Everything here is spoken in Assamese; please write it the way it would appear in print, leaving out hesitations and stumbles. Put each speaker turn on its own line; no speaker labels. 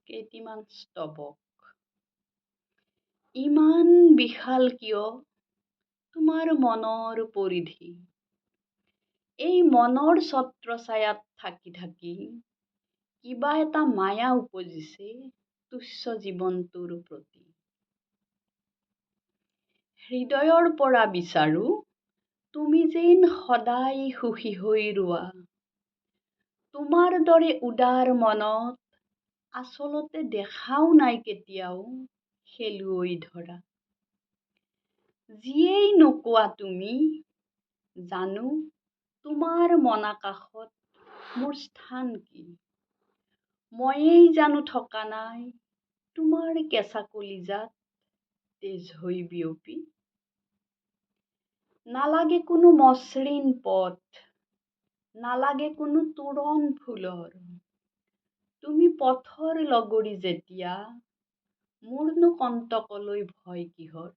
কেইটিমান স্তবক। ইমান বিশাল কিয় তোমাৰ মনৰ পৰিধি? এই মনৰ ছত্ৰছায়াত থাকি থাকি কিবা এটা মায়া উপজিছে তুচ্ছ জীৱনটোৰ প্ৰতি। হৃদয়ৰ পৰা বিচাৰো তুমি যেন সদায় সুখী হৈ ৰোৱা। তোমাৰ দৰে উদাৰ মনত আচলতে দেখাও নাই কেতিয়াও খেলুৱৈ ধৰা। যিয়েই নোকোৱা তুমি, জানো তোমাৰ মনাকাশত মোৰ স্থান কি। ময়েই জানো থকা নাই তোমাৰ কেঁচা কলিজাত তেজ হৈ বিয়পি। নালাগে কোনো মসৃণ পথ, নালাগে কোনো তোৰণ ফুলৰ। তুমি পথৰ লগৰী যেতিয়া, মোৰনো কণ্টকলৈ ভয় কিহৰ।